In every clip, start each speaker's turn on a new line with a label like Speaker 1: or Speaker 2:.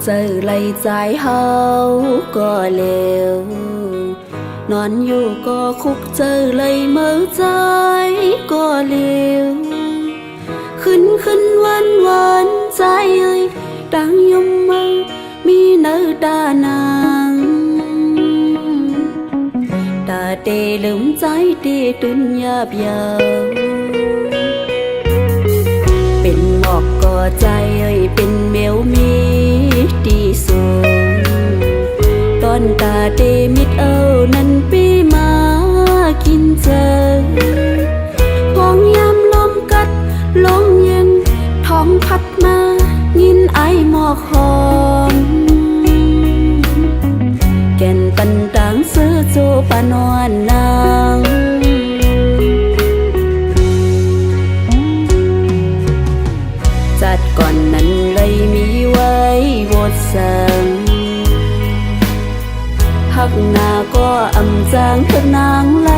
Speaker 1: giờ lấy trái hao có liều nónอยู่ก็คุกเจอเลยเมื่อใจก็เลี้ยวขึ้นวันใจเอ้ยดังยมมือมีเนื้อตานางตาเตลืมใจเตตุนยาบยาวเป็นหมอกก็ใจเอ้ยเป็นเมียวมีที่สูงตอนตาเตมิดเอานั้นปีมากินเจอพองยามลมกัดลมเย็นท้องพัดมายินไอหมอกหอมแก่นปันต่างซื้อโจปานอนนางจัดก่อนนั้นเลยมีไว้วดสั่งหักหน้าก็อำจางเถิดนางไล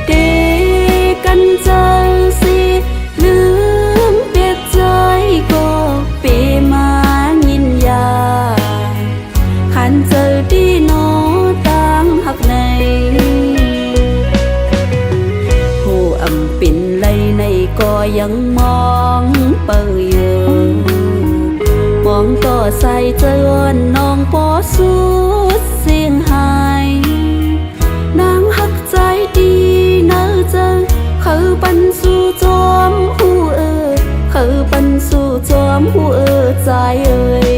Speaker 1: เดกันเจอสิลืมเปียกใจก็ปีมายินยาขันเจอดีโนตั้งหักในผู้อำปิ่นไลในก็ยังมองเปิดอยู่มองต่อใส่เจอน้องปอสุดเสียงหายนางหักใจดีเนื้อเจอเขาปันสู่จอมหูเขาปันสู่จอมหูใจเอ่ย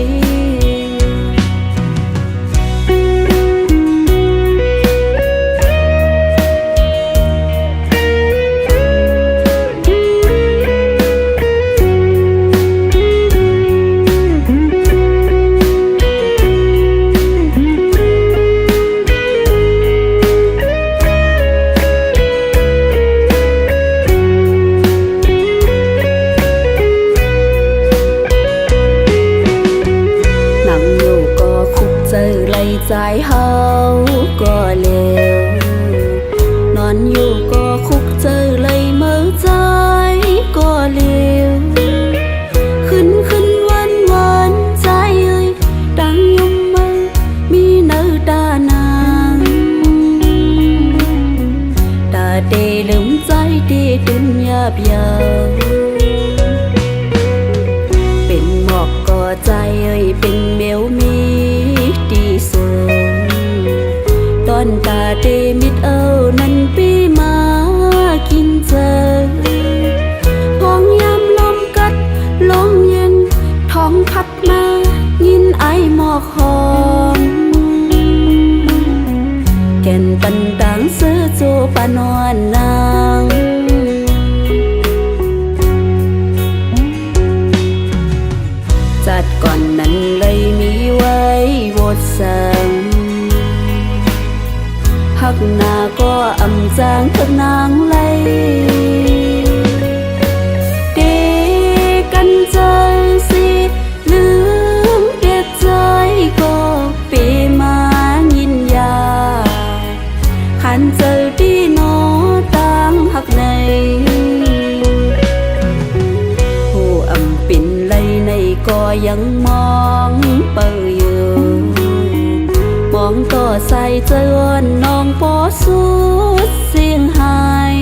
Speaker 1: ใจเฮาก็เลวนอนอยู่ก็คุกเจอเลยเมื่อใจก็เลวขึ้นวันใจเอ้ยดังยมมือมีเนื้อตานางตาเตลืมใจเตตุนยาบยาวเป็นหมอกก็ใจเอ้ยเป็นเมียวมีที่สูงตอนตาเตมิดเอานั้นปีมากินเจอพองยามลมกัดลมเย็นท้องพัดมายินไอหมอกหอมแก่นปันต่างซื้อโจปานอนนางจัดก่อนนั้นเลยมีไว้วดสั่งหักหน้าก็อำจางเถิดนางไลเดกันเจอสิลืมเปียกใจก็ปีมายินยาขันเจอดีโนตั้งหักในผู้อำปิ่นไลในก็ยังมองเปิดอยู่มองต่อใส่เจอน้องปอสุดเสียงหาย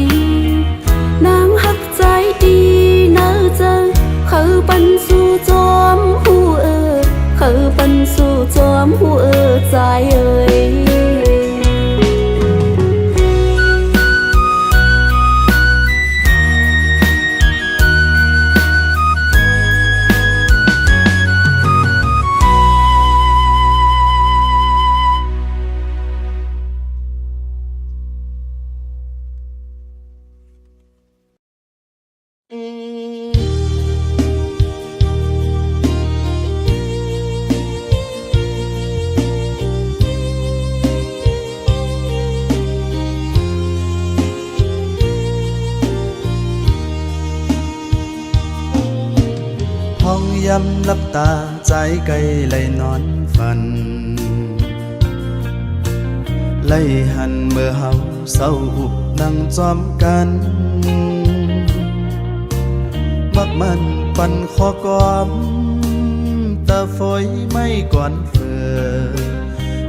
Speaker 1: นางหักใจดีเนื้อเจอเขาปันสู่จอมหูเขาปันสู่จอมหูใจเอ่ย
Speaker 2: ห้องยำลับตาใจไกลไหลนอนฝันไหลหันเมื่อเฮาเศร้าอุบนั่งจอมกันมักมันปั่นคอกอม tờ phối mây còn phờ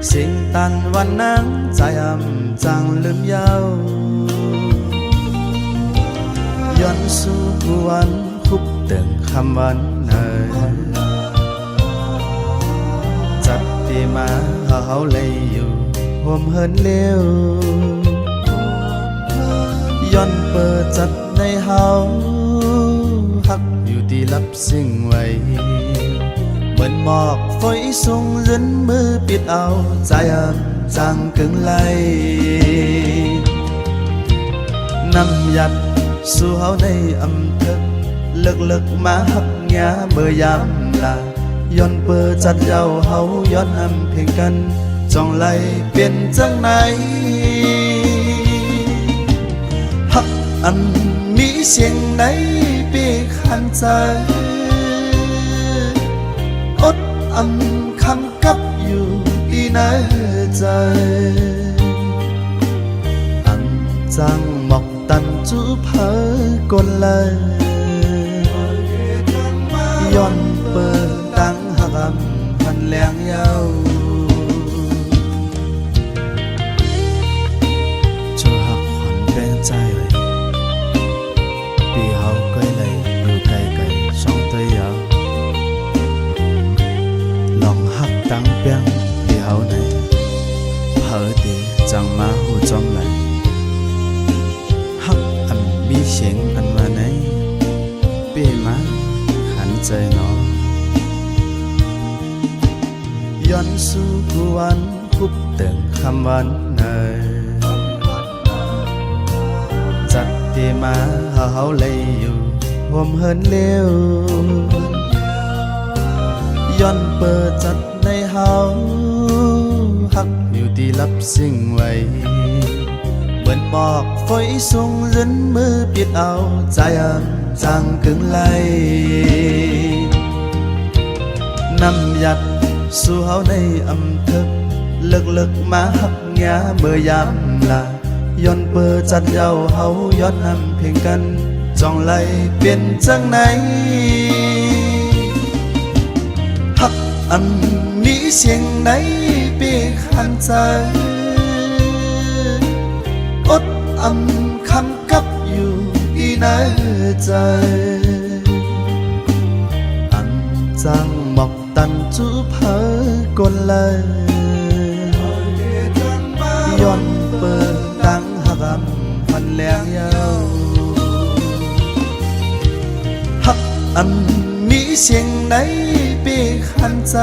Speaker 2: sinh tànวันnắng dài âm chẳng lướm nhauย้อนสู่วันคุบเตึงคำวันเนยจัดที่มาเขาเลยอยู่ห่วมเฮินเลี้ยวย้อนเปิดจัดในเฮาฮักอยู่ที่ลับสิ่งไว้เหมือนหมอกฝอยส่งรินมือปิดเอาใจอ่ำจางกึ่งไหลนำยัดสู่เฮาในอำเภอเลิกมาหักหยาเมื่อยามลาย้อนเปิดจัดเย้าเฮาย้อนอำเพียงกันจ้องไหลเปลี่ยนจังไหนหักอันมีเสียงไหนปีขันใจอดอันคำกับอยู่ที่ในใจอันจังหมอกตันจูเพอกลเลยย้อนเปิดตั้งหักอำพันแหลงยาวchoหักขวัญแบ่งใจเลยปีเฮาใกล้เลยอยู่ไกลๆสองตัวยาวลองหักตั้งเปียงปีเฮาในเผอตีจังมาหูจอมไหลหักอันมีเสียงอันว่าไหนปีมาขันใจน้องย้อนสู่วันคุบเตึงคำวันเนยจัดที่มาเขาเลยอยู่ห่วมเฮินเลี้ยวย้อนเปิดจัดในเฮาฮักอยู่ที่ลับสิ่งไว้เหมือนหมอกฝอยส่งรินมือปิดเอาใจอ่ำจางกึ่งไหลนำยัดสู่เฮาในอำเภอเลิกมาหักหยาเมื่อยามลาย้อนเปิดจัดเย้าเฮาย้อนนำเพียงกันจ้องไหลเปลี่ยนจังไหนหักอันมีเสียงไหนปีขันใจอดอันคำกับอยู่ที่ในใจอันจังหมอกตันจูเพอกลเลยย้อนเปิดตั้งหักอำพันแหลงยาวหักอันมีเสียงไหนปีขันใจ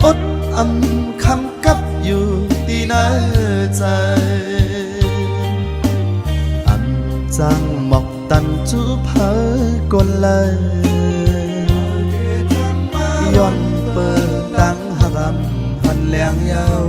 Speaker 2: อดอันคำกับอยู่ที่ในใจอันจังหมอกตันจูเพอกลเลยย้อนเปิดตั้งหักอำพันแหลงยาว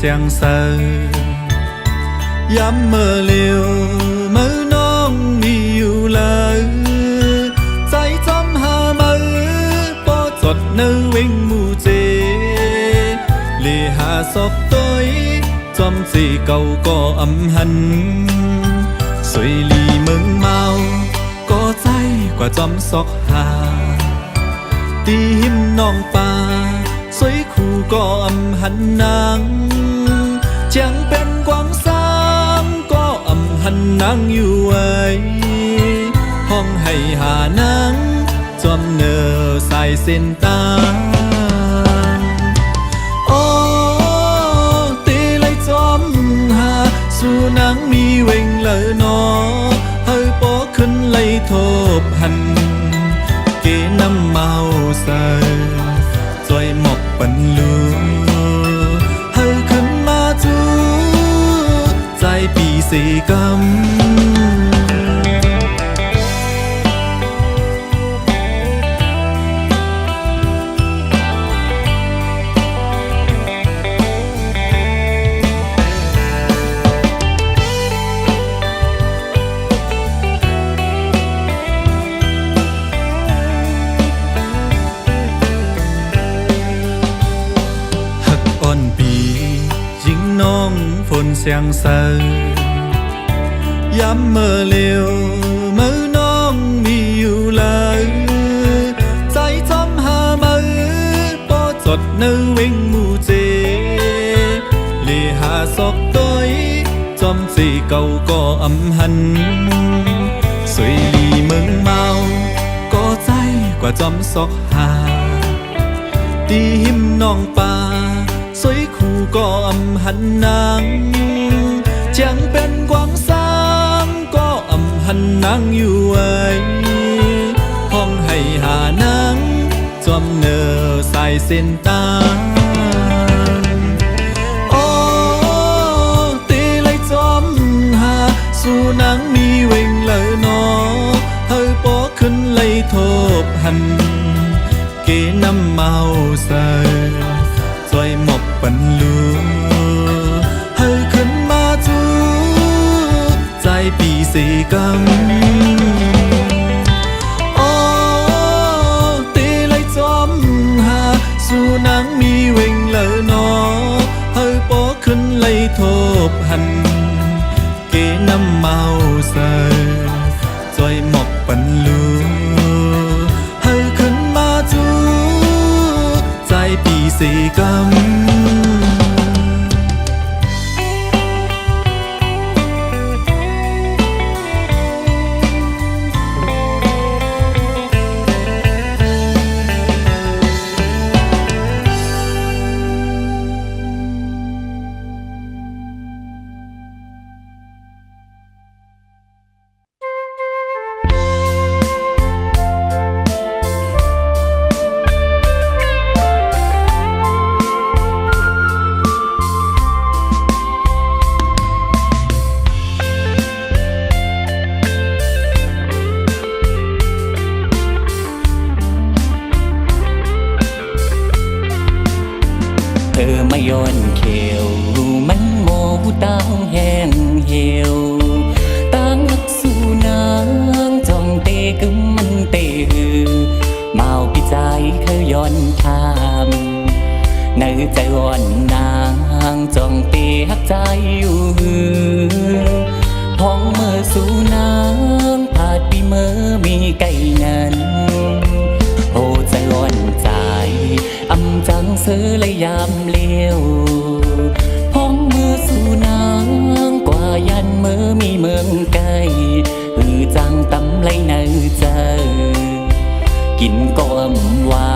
Speaker 3: Sáng sờ yếm mơ liều mơ nong yêu lời trái chấm hà mơ bỏ giọt nơ vinh mù chê lì hà sọc tôi chấm gì cầu có âm hân suy lì mừng mau có trái quả chấm sọc hà tim nong pa suy khu có âm hân nắng chẳng bên quang sáng có âm hân nắng yêu ấy hong hay hà nắng chom nở sai sen tan ô tê lấy chom hà su nắng mi vinh lời nó hơi หันเกน้ำเมาเสยจอยหมกปันลูเฮาขึ้นมาจูใจปีสีกำเสียงเสืย้ำเมื่อเลี้ยวเมื่อน้องมีอยู่เลยใจจำหามือปอจดเนื้อวิ่งมูเจเลีหาศอกต้อยจอมสีเก่าก็อำหันสวยลีเมืองเมาก็ใจกว่าจอมศอกหาตีหิมน้องป่าสวยคู่ก็อำหันนางเจียงเป็นกวางสางก็อำหันนางอยู่ไว้ห้องให้หานางจอมเนอสายเส้นตาโอ้ตีเลยจอมหาสู่นางมีเวงเลยนอเฮาปอขึ้นเลยทบหันเกน้ำเมาเสยจอยหมกปันลูเฮาขึ้นมาจูใจปีสีกำโอ้ตีเลยจอมหาสู่นางมีเวงเลยนอเฮาปอขึ้นเลยทบหันเกน้ำเมาเสยจอยหมกปันลูเฮาขึ้นมาจูใจปีสีกำ
Speaker 4: ไม่ย้อนเขียวมันโมตั้งแห้งเหี่ยวตั้งหักสู่นางจองเตกึมมันเตหือเมาปีใจเคยย้อนทามในใจอ่อนนางจองเตหักใจอยู่ห้องเมื่อสู่นางผาดปีเมื่อมีไก่นั้นโอ้ใจอ่อนใจอำจังเสือเลยยามเลี้ยวห้องมือสู่นางกว่ายันเมื่อมีเมืองไกลจังตำเลยเนื้อเจอกินก้อมหวา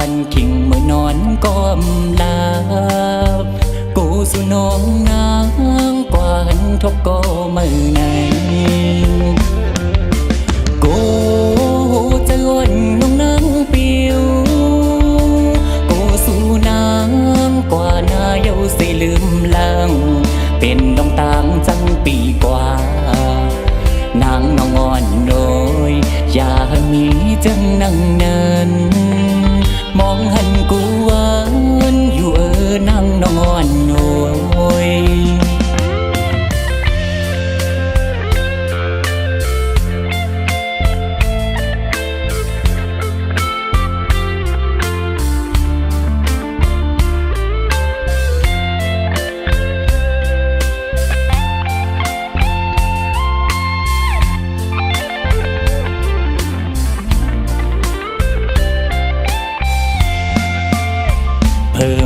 Speaker 4: นขิงเมื่อนอนก้อมลาบกูสู่น้องนางกว่าหันทบก็มือไหนกูจะอ่อนน้องนางเปียวนางกว่านาเยาสิลืมลางเป็นดองต่างจังปีกว่านางน้องอ่อนโดยอย่ามีจังนั่งเนินมองหันกูหวานอยู่นางน้องอ่อนโดย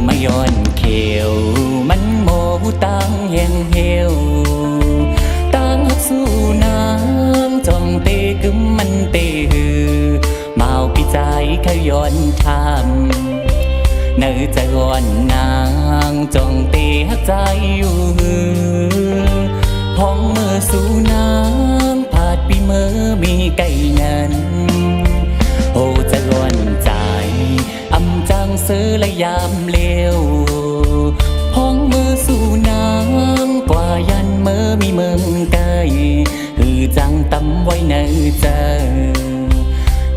Speaker 4: ไม่ย้อนเขียวมันโมตั้งแห้งเหี่ยวตั้งหักสู่น้ำจองเตกึมมันเตหือเมาปีใจเคยย้อนทำเนื้อใจอ่อนนางจองเตหักใจอยู่ห้องเมื่อสู่นางผาดปีเมื่อมีไก่นั้น เสือและยามเลวห้องมือสู่นางกว่ายันเมื่อมีเมืองไกลหือจังตำไว้ในใจ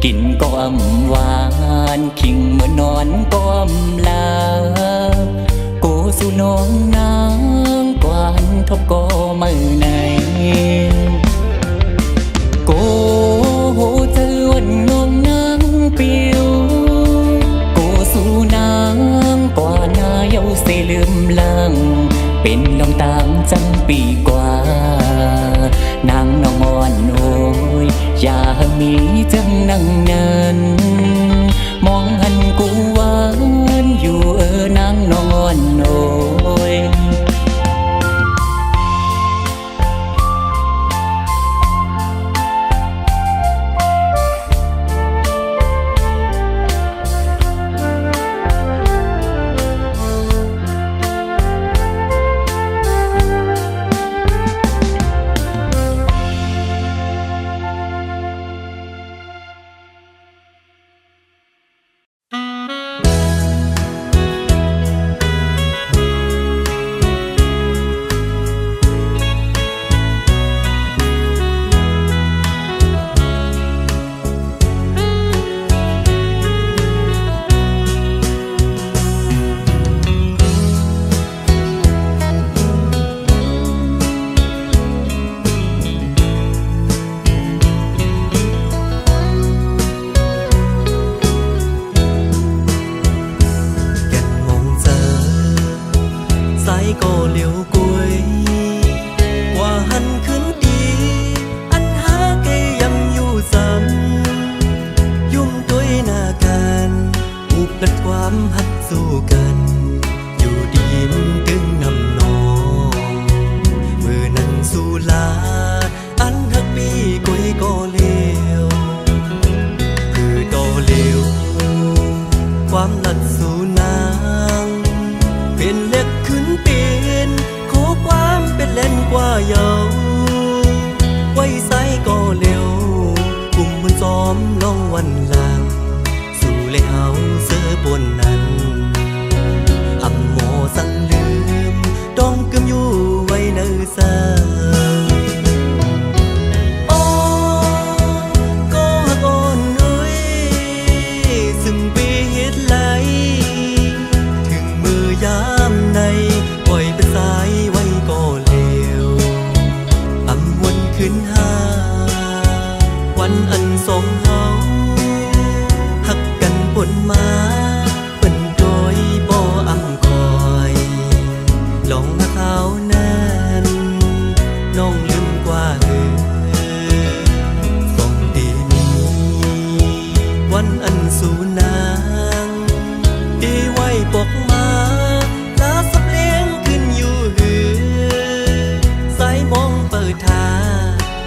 Speaker 4: กินก็อำหวานคิงเมื่อนอนก็อำลาโกสู่น้องนางกวานทบก็มือในโกเจอวันงงนางปิวโกสู่นางกว่านาเยาเสลืมลังเป็นลมตามจังปีกว่านางนองอ่อนโอยอย่ามีจังนั่งนั้นมองหันกูหวานอยู่นางนองอ่อนโอย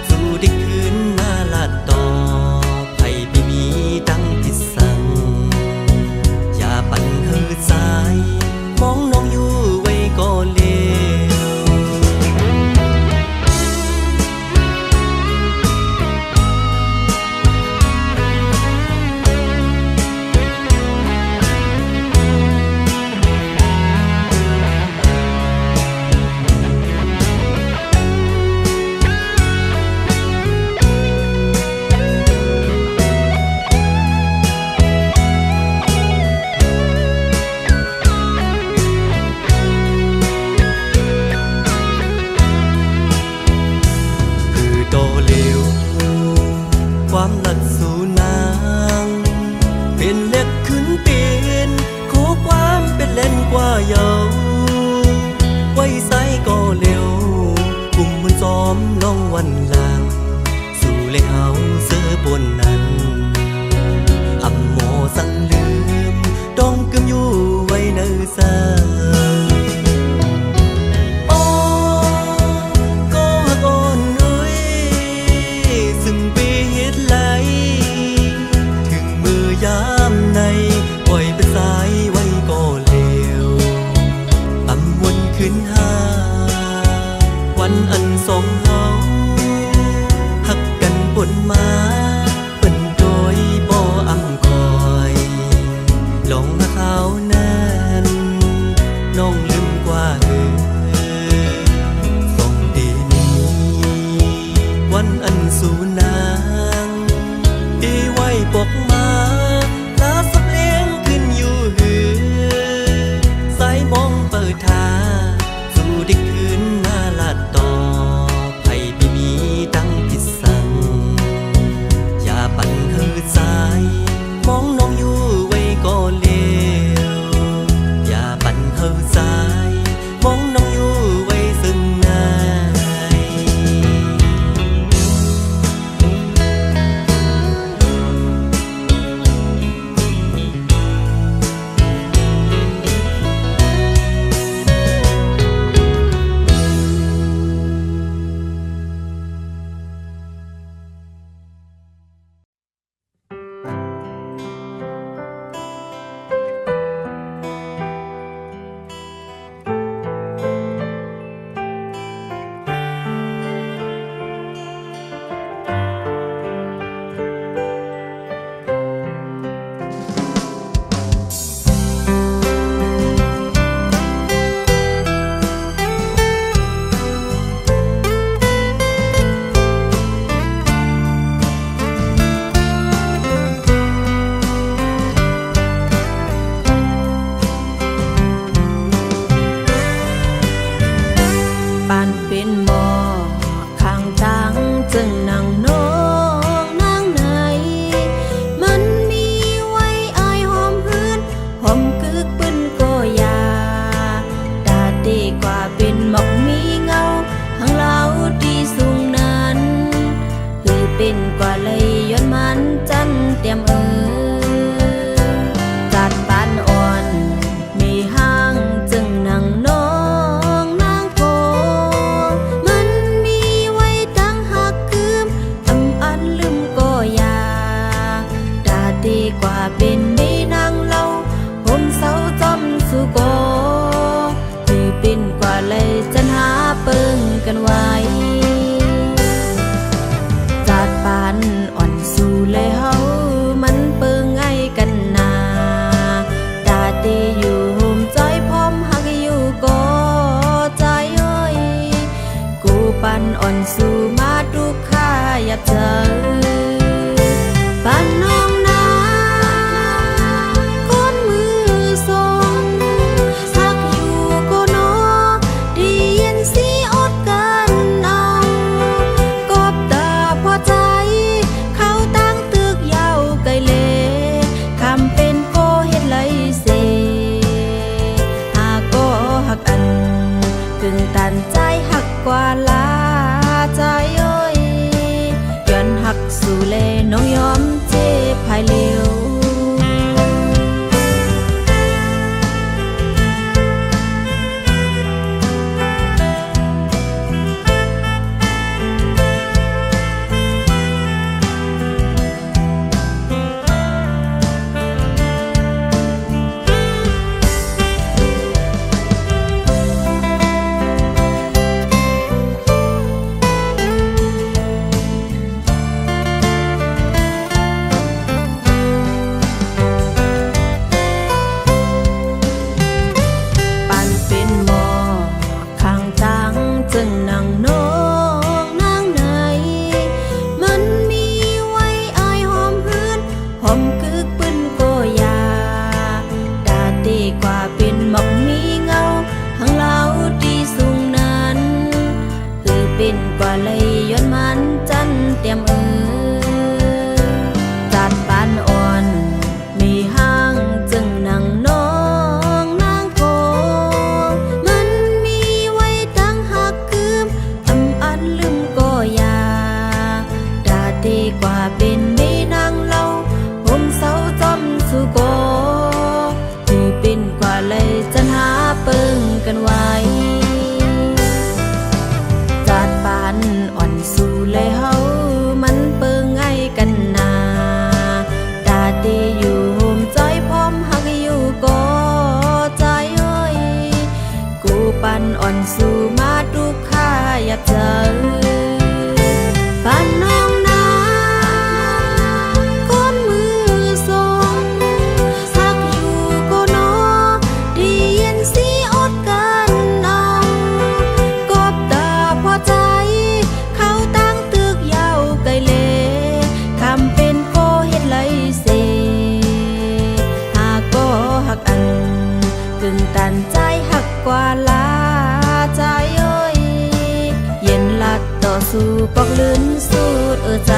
Speaker 3: สู่
Speaker 1: กว่าเลยย้อนมันจันเตรียมจัดปานอ่อนมีห้างจึงนั่งน้องนางโกมันมีไว้ตั้งหักคืมอันลืมก็อยาดาดีกว่าเป็นมีนางเล่าผมเศร้าจอมสุโกที่เป็นกว่าเลยจันหาเปิงกันไว้จัดปานอ่อนสู่เลยเฮามันเปิงไงกันนาดาดีอยู่โฮมใจพร้อมหักอยู่ก็ใจเอ้ยกูปันอ่อนสู่มาดูค่าอยากเจอปันน้องนาคนมือสองหักอยู่ก็นอดีเย็นสีอดกันเอากบตาพอใจเขาตั้งตึกยาวไกลเลคำเป็นโกเฮ็ดไรเสหาก็หักอันกึ่งตันใจหักกว่าลาใจเอ้ยย้อนหักสู่เลน้องยอมเจ็บภายเร็วปันเป็นหมอข้างตังจึงนั่งน้องนางไหนมันมีไว้อายหอมหืนหอมกึกปืนก็อยาดาดีกว่าเป็นหมอกมีเงาหังเล่าดีสูงนั้นคือเป็นกว่าเลยย้อนมันจันเตรียมจัดปานอ่อนมีห้างจึงนั่งน้องนางโกมันมีไว้ตั้งหักคืมอันลืมก็อยาดาดีกว่าเป็นมีนางเล่าผมเศร้าจอมสุโกที่เป็นกว่าเลยจันหาเปิงกันไว้จัดปานอ่อนสู่เลยเฮามันเปิงไงกันนาดาดีอยู่โฮมใจพร้อมหักอยู่ก็ใจเอ้ยกูปันอ่อนสู่มาดูค่าอยากเจอปันน้องนาคนมือสองหักอยู่ก็นอดีเย็นสีอดกันเอากบตาพอใจเขาตั้งตึกยาวไกลเลคำเป็นโกเฮ็ดไรเสหาก็หักอันกึ่งตันใจหักกว่าลาใจเอ้ยเย็นลัดต่อสู้ปอกลื่นสูดใจ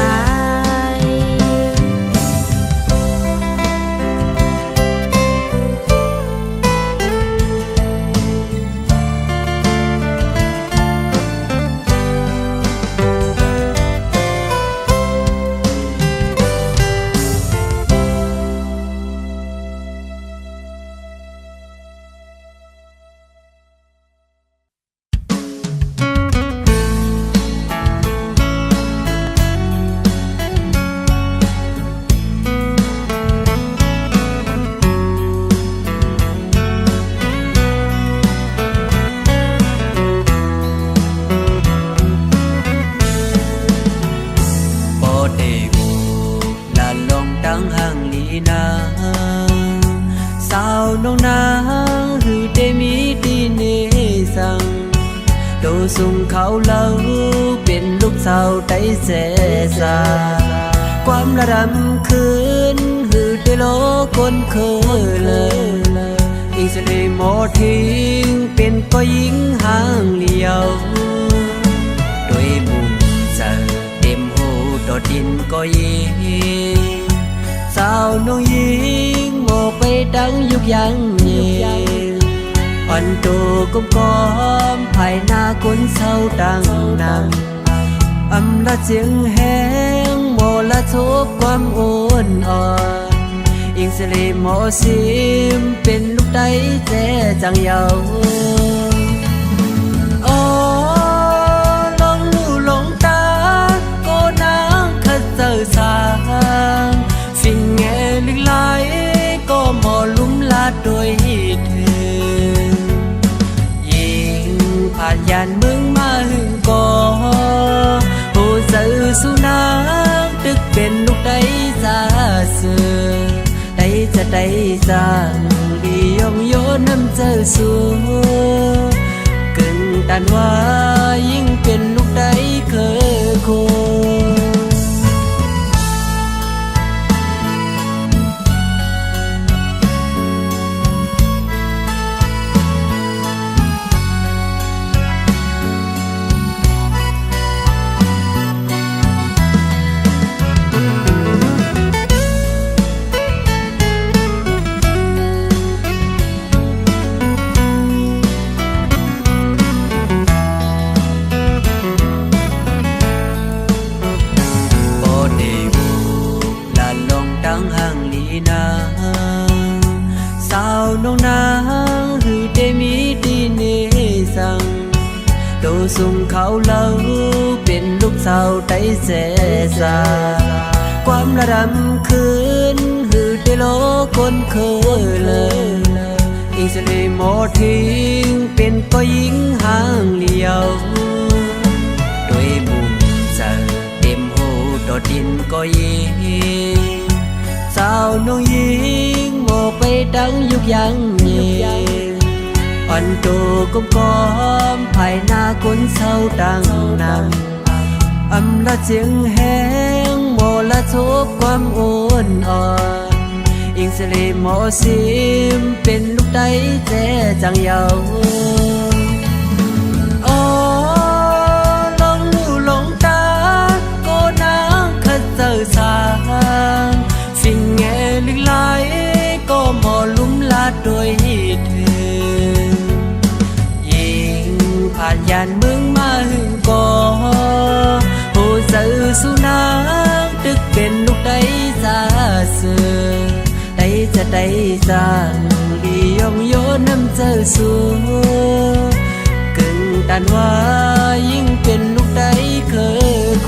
Speaker 5: สุ่มเขาเล่าเป็นลูกสาวได้เสสาความระดำคืนหือได้โลคนเคยเลยอีกสลีโมทิ้งเป็นก็ยิงห่างเลี้ยวโดยบุญเจอเต็มหูโดดดินก็ยิงสาวน้องยิงโมไปดังยุกยังเย็นอ่อนตัวก้มก้อมภายหน้าคนเศร้าดังนำอำลาเสียงแห้งโม ละทบความโอนอ่อนอิงสลีหมอซิมเป็นลูกได้แจจังเยาอ๋อลองลู่ลงตาก็นางขัดเจอสางสิ่งแง่ลึกไหลก็หมอลุ่มลาดโดยเธอยิงผ่านยานมึงมาหึงก่อผู้สื่อสุนัขตึกเป็นลูกได้ซาเสือได้จะได้สร้างดียองโยน้ำเจอสูกึ่งตันว่ายิ่งเป็นลูกได้เคยโคสาวน้องนางหือได้มีดีเนสังโดสุงเขาเล่าเป็นลูกสาวได้เสสาความระดำคืนหือได้โลคนเคยเลยอิงสลีหมอทิ้งเป็นก็ยิงห่างเลี้ยวโดยบุ่มเจอเต็มหูโดดดินก็ยิงสาวน้องยิงโมไปดังยุกยังเย็นอ่อนโตก้มก้อมภายหน้าคนเศร้าดังนำอำละเจียงแห้งโมละทบความโอนอ่อนอิงสลีหมอซิมเป็นลูกได้แจจังเยาอ๋อลองลู่ลงตาก็นางขัดเจอสางสิ่งแง่ลึกไหลก็หมอลุ่มลาดโดยเธอยิงผ่านยานมึงมาหึงก่อผู้สื่อสุนัขตึกเป็นลูกได้ซาเสือได้จะได้สร้างดียองโยน้ำเจอสูกึ่งตันว่ายิ่งเป็นลูกได้เคยโค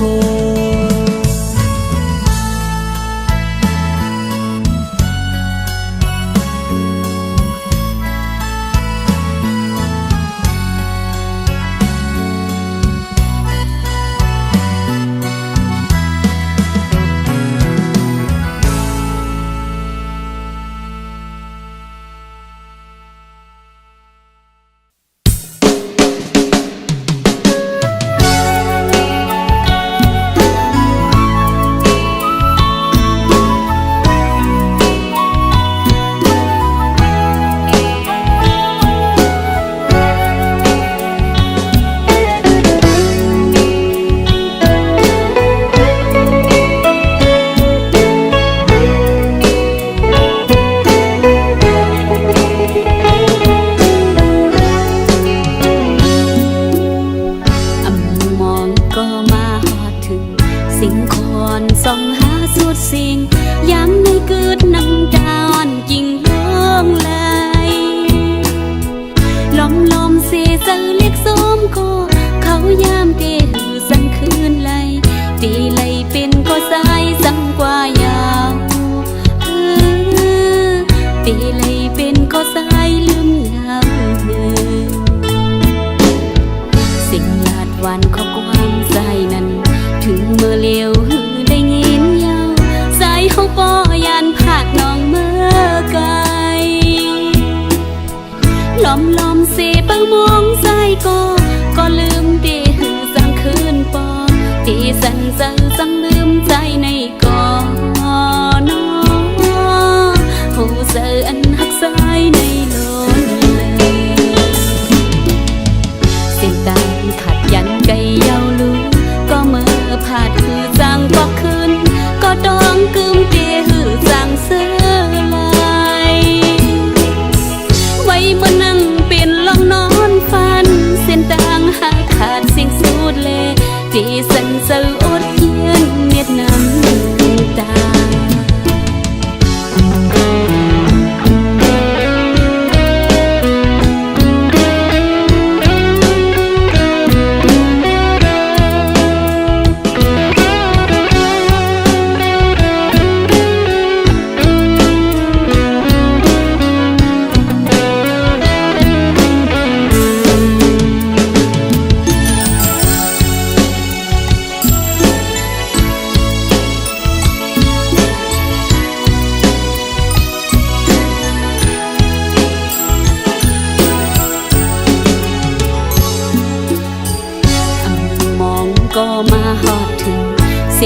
Speaker 1: ไว้มานั่งเป็นลองนอนฝัน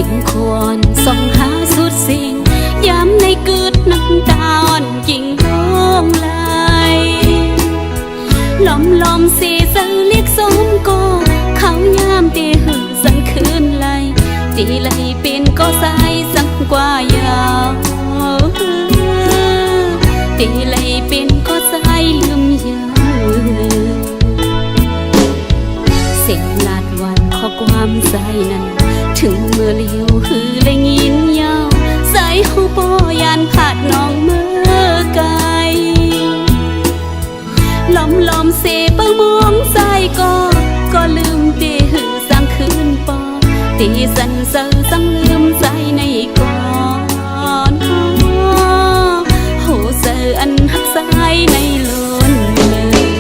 Speaker 1: สิ่งควรส่องหาสุดสิ่งยามในกึดน้ำตาอ่อนจริงร้องไหลลมสีเสือเรียกสมก็เขายามตีหือสังคืนไหลตีไหลเป็นก็ใสสังกว่ายาวตีไหลเป็นก็ใสลืมยาวเสียงลาดวันข้อความใส่นั้นถึงเมื่อเลี้ยวหือเลยยินยาวใส่หูปอยานผาดน้องเมื่อไกลลมเสเปิงมองใส่ก็ลืมตีหือสังคืนปอตีสันเซอสังลืมใส่ในก่อนโหเซออันหักใส่ในล้นเลย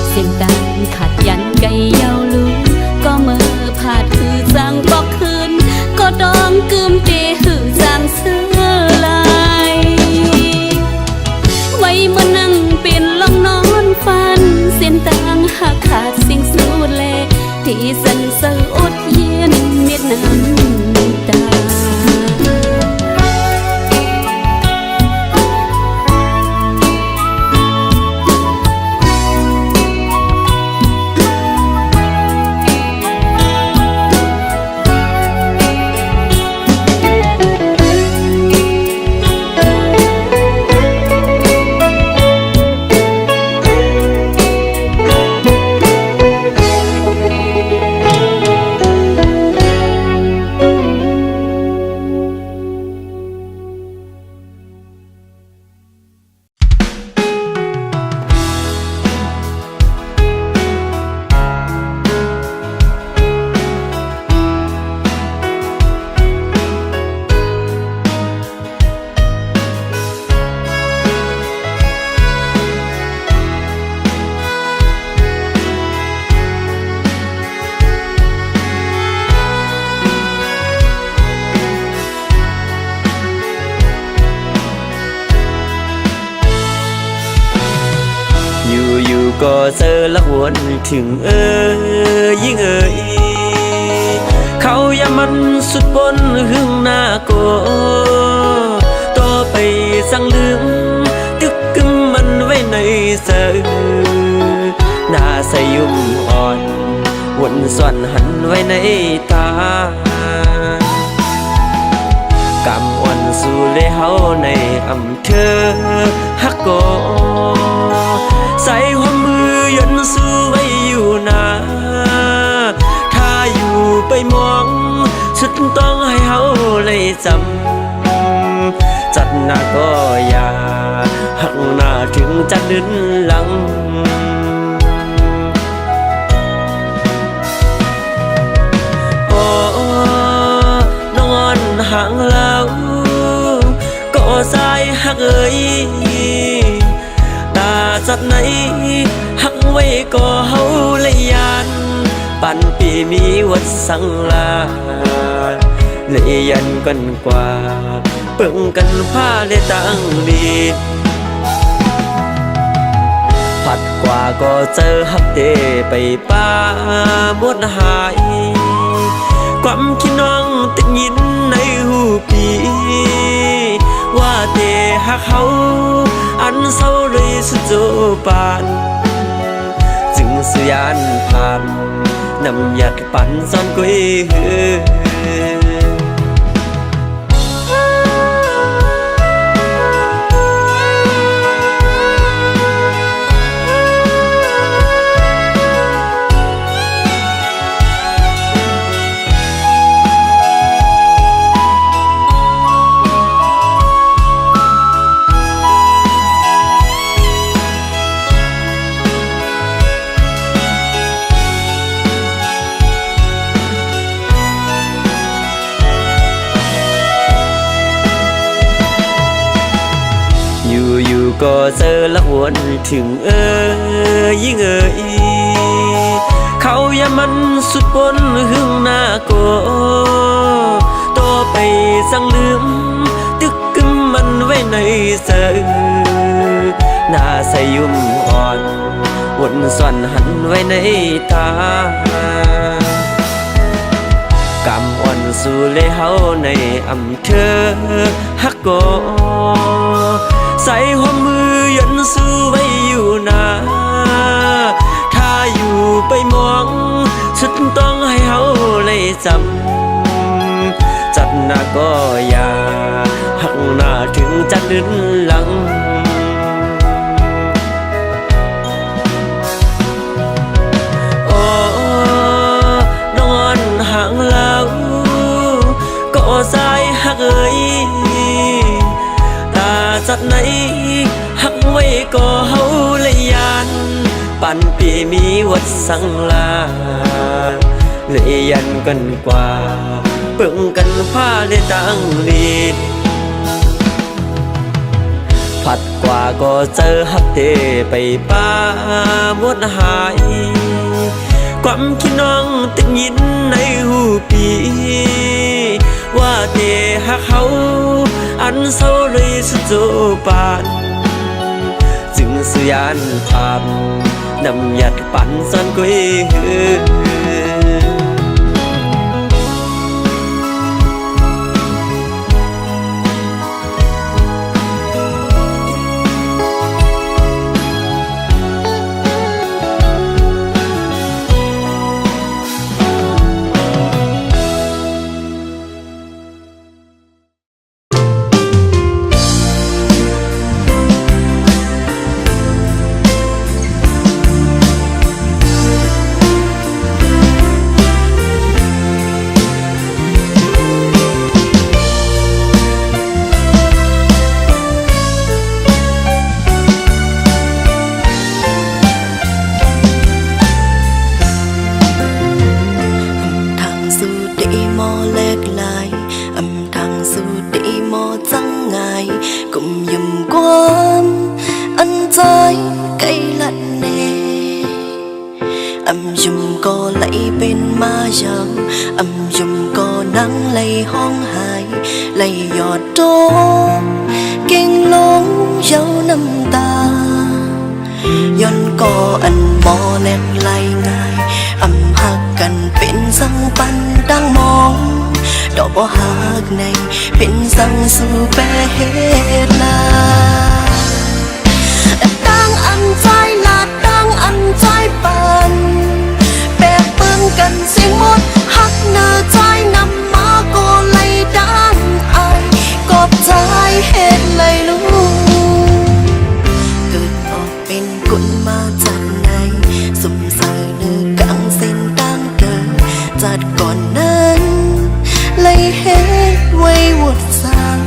Speaker 1: เส้นตางขาดยันไกยาวลูก็เมื่อผาดหือสังบอกคืนก็ดองกึมเตหือสังเสือลายไว้มานั่งเป็นลองนอนฟันเส้นตางหักขาดสิ่งสูดแลที่สันเสืออดเย็นเม็ดน้ำตา
Speaker 5: ก็เจอละวนถึงยิ่งเขาอย่ามันสุดบนหึงหน้าโกต่อไปสั่งลืมตึกกึมมันไว้ในเสือหน้าใสยุ่มอ่อนวนส่วนหันไว้ในตากำวันสู่เลยเฮาในอำเภอฮักโกใส่หัวมือยันสู้ไว้อยู่นาถ้าอยู่ไปมองสุดต้องให้เฮาเลยจำจัดหน้าก็อย่าหักหน้าถึงจะดึนหลังโอ้นอนห่างแล้วก็สายหักสัดไหนหักไว้ก็เฮาเลยยานปันปีมีวัดสังลาเลยยันกันกว่าเปิ่งกันผ้าเลยตั้งดีผัดกว่าก็เจอหักเตไปป้าหมดหายความคิดน้องติดยินในหูปีว่าเตหักเขาอันเศร้าเลยสุดโจปานจึงสุยานผ่านนำหยัดปั่นซ่อนกุยก็เจอละวนถึงยิ่งเขาอย่ามันสุดบนหึงหน้าโกต่อไปสั่งลืมตึกกึมมันไว้ในเสือหน้าใสยุ่มอ่อนวนส่วนหันไว้ในตา
Speaker 6: สู่เลยเฮาในอำเภอฮักกอใส่หัวมือยันสู้ไว้อยู่นาถ้าอยู่ไปมองสุดต้องให้เฮาเลยจำจัดหน้าก็อย่าหักหน้าถึงจะดึนหลังห่างแล้วก็สายหักเอ่ยตาจัดไหนหักไว้ก็เฮาเลยยานปันปีมีวัดสังลาเลยยันกันกว่าเบิ่งกันผ้าเลยตั้งลีดผัดกว่าก็เจอฮักเทไปป้าหมดหายความคิดน้องติดยินในหูปีว่าเทหักเขาอันเศร้าเลยสุดโจปานจึงสุยานภาพนำหยัดปั่นซ่อนกุยเป็นสังสู่แปรเหตุลาดังอันใจลาดังอันใจปันแปกเปิ้งกันเสียงหมดหักเนื้อใจนำมาก็เลยดังไอกอบใจเหตุเลยรู้เกิดออกเป็นกุนมาจากไหนสมสารเนื้อกลางเส้นตั้งเกิดจัดก่อนนั้นเลยเหตุไว้วดสั่ง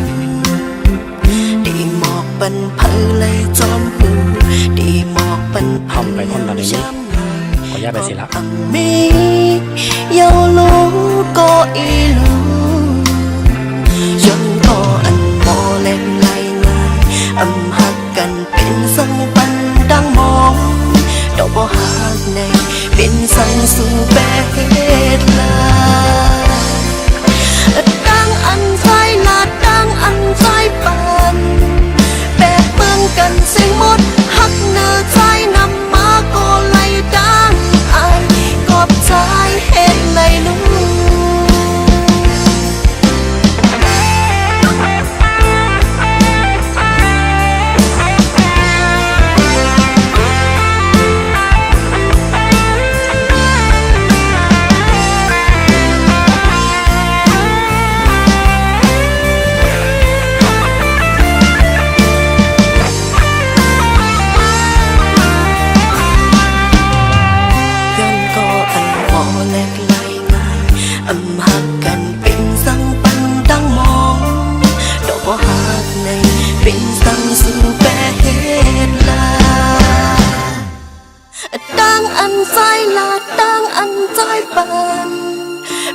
Speaker 6: ดีหมอกปันเพอเลยจอมหูดีหมอกปันเพอเลยช้ำขอแยกไปสิละมีเยาลูก็อีลูจนก็อันโมเล่นไหลง่ายอำหักกันเป็นสังปันดังมองดอกบ่หักในเป็นสังสู่แปรเหตุลาดังอันใจลาดังอันใจปันแปกเมืองกันเสียงหมดหักเนื้อใจนำมาก็เลยดังไอกอบใจเห็นเลยรู้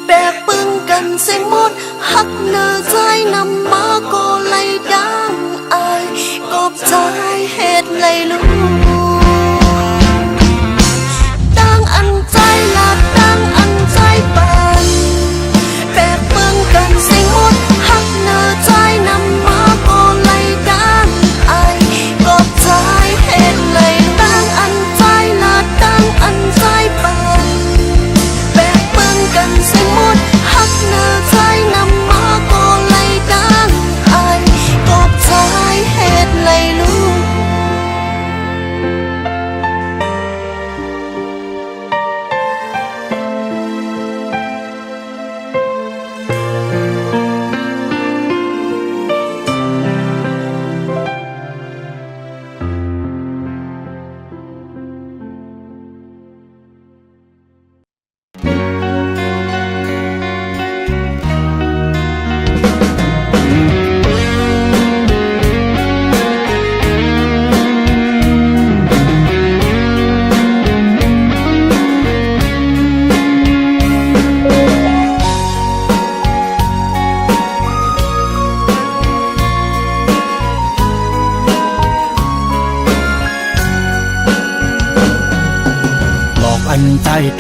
Speaker 6: แบกปึงกันเสียงหมดหักเนื้อใจนำมาก็เลยดังไอกอบใจเหตุเลยรู้ดังอันใจลาดังอันใจปันแบกปึงกันเสียงหมดหักเนื้อใจนำมาก็เลยดังไอกอบใจเหตุเลยดังอันใจลาดังอันใจปันกันเสียงหมดหักเนื้อใจ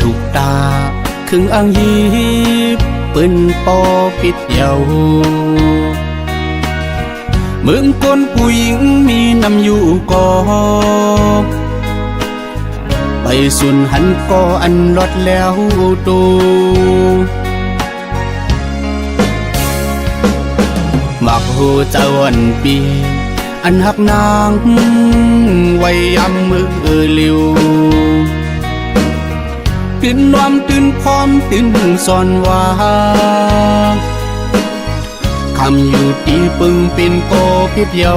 Speaker 2: ถูกตาครึ่งอังยีปืนปอปิดเยาเมืองคนผู้หญิงมีนำอยู่ก่อไปสุนหันก็อันลดแล้วตูมักหูเจ้าวันปีอันหักนางไว้ยำมือเลิวตื่นนวมตื่นพร้อมตื่นสอนว่าคำอยู่ที่ปึงเป็นโกพิษเยา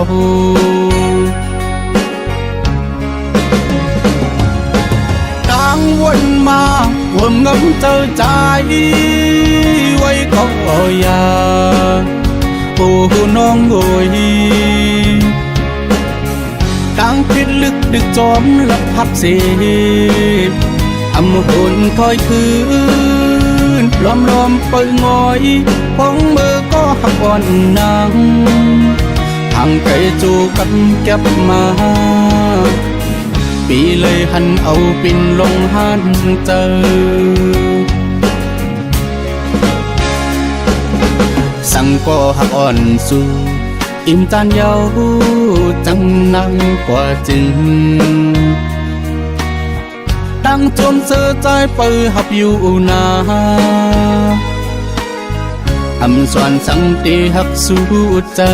Speaker 2: ดังวนมาวนงำเจ้าใจไว้ก็อยาโอ้น้องโอยดังพิษลึกดึกจอมลับพับเสอำหนถอยคืนล้อมเปิงอยพองมือก็หักอ่อนนางทางไกลจูกับเก็บมาปีเลยหันเอาปินลงหันเจอสั่งก็หักอ่อนสู่อิ่มจานเยาจังนังกว่าจึงตั้งจมเสือใจเปิดหับอยู่นาอำสวนสังตีหักสู้เจอ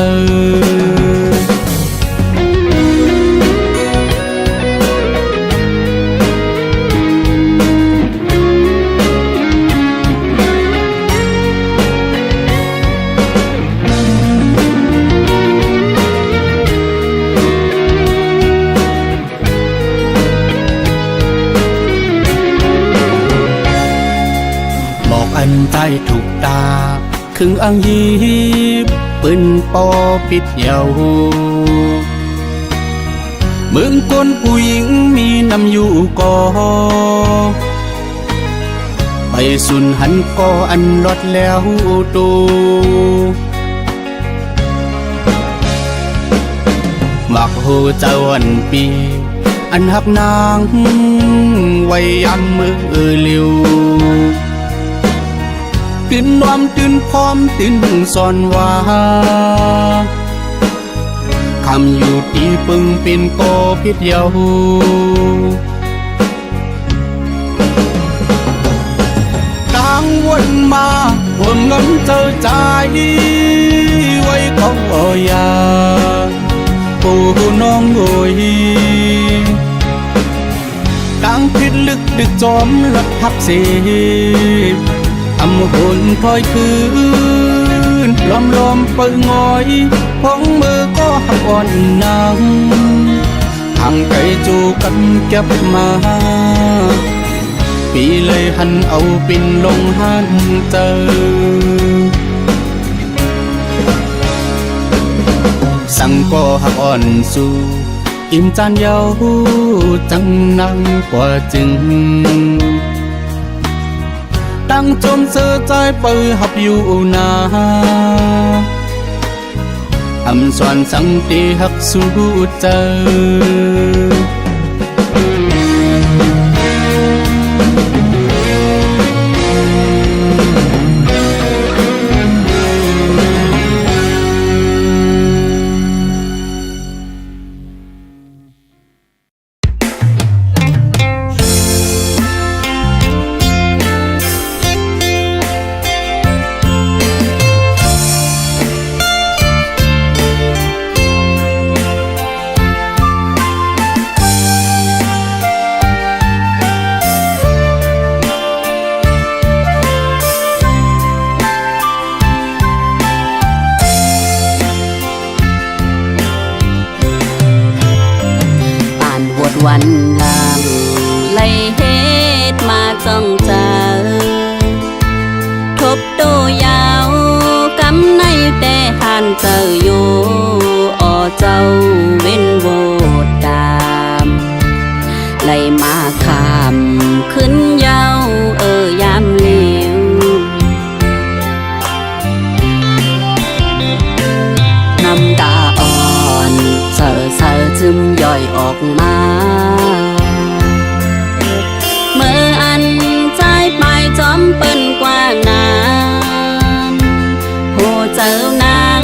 Speaker 2: อันใจถูกตาครึ่งอังยีปืนปอปิดเยาเมืองคนผู้หญิงมีนำอยู่ก่อไปสุนหันก็อันลดแล้วตูมักหูเจ้าวันปีอันหักนางไว้ยำมือเลิวตื่นนวมตื่นพร้อมตื่นสอนว่าคำอยู่ที่ปึงเป็นโกพิษเยาดังวนมาวนงำเจ้าใจไว้ก็อยาโอ้น้องโอยดังพิษลึกดึกจอมลับพับเสอำหนถอยคืนล้อมเปิงอยพองมือก็หักอ่อนนางทางไกลจูกันเก็บมาปีเลยหันเอาปินลงหันเจอสั่งก็หักอ่อนสู่อิ่มจานเยาจังนังกว่าจึงตั้งจมเสือใจเปิดหับอยู่นาอำสวนสังตีหักสู้เจอวันหลังไล่เฮ็ดมาจ้องเจอทบโตยาวกำในแต่หันเจออยู่อ่อเจ้าเว้นโวดตามไล่มาขามขึ้นยาวยามเหลวน้ำตาอ่อนเสือจึมย่อยออกมาเมื่ออัน
Speaker 1: อนาง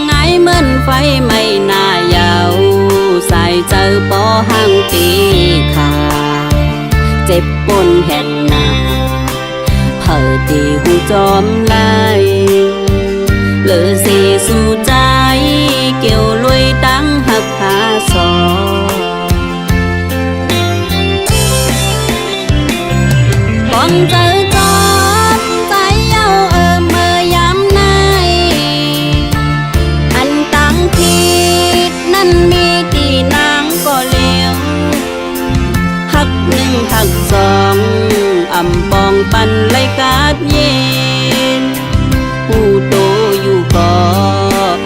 Speaker 1: ไงเหมือนไฟไม่น่าเยาใส่เจอปอหังตีขาเจ็บปนเห็นหน้าเผอตีหูจอมไล่เหลือสีสู่ใจเกี่ยวลุยตั้งหักหาสอก่อนเจอจอดใจเอาเมื่อยามไหนอันตั้งผิดนั้นมีตีนางก็เลี้ยวหักหนึ่งหักสองอำปองปันไลกาดเย็นผู้โตอยู่ก็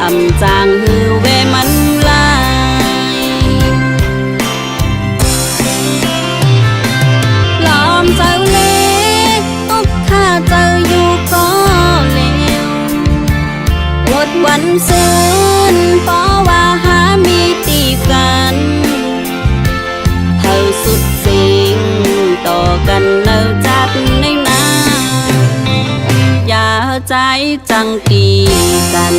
Speaker 1: อำจางหือเวมันลายหลอมเจ้าเล็กตกข้าเจ้าอยู่ก็เลวอดวันซื่นเพราะว่าหามีตีกันเธอสุดสิ่งต่อกันเนิจัดในนาอย่าใจจังตีกัน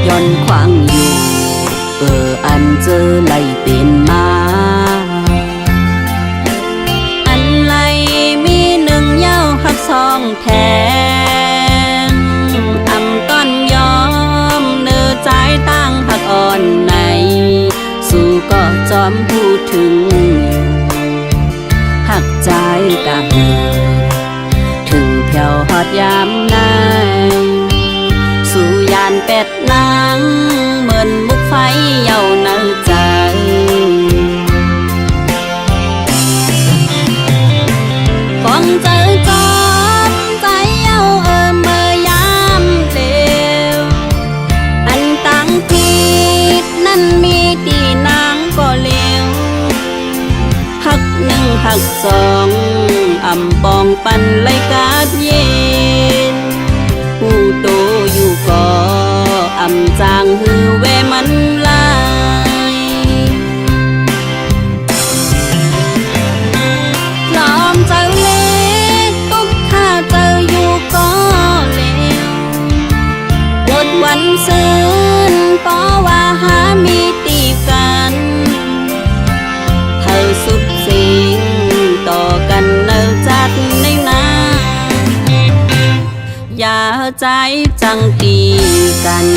Speaker 1: ย้อนขวางอยู่อันเจอไหลเป็นมาอันไหลมีหนึ่งเย้าหักสองแทงอำต้อนยอมเนื้อใจตั้งหักอ่อนในสู่ก็จอมพูดถึงหักใจกะถึงเพียวหอดยามไหนสู่ยานเป็ดนางเหมือนมุกไฟเย้าเนื้อใจฟังเจอจอมใจเย้าเมื่อยามเลวอันตั้งผิดนั้นมีตีนางก็เลวหักหนึ่งหักสองอำปองปันไลกาดเย็นผู้โตอยู่ก็อำจางหือเวมันลายหลอมเจ้าเล็กตุกข้าเจ้าอยู่ก็เลวอดวันซื่นเพราะว่าหามีตีกันเธอสุดสิ่งต่อกันเนิจัดในนาอย่าใจจังตีกัน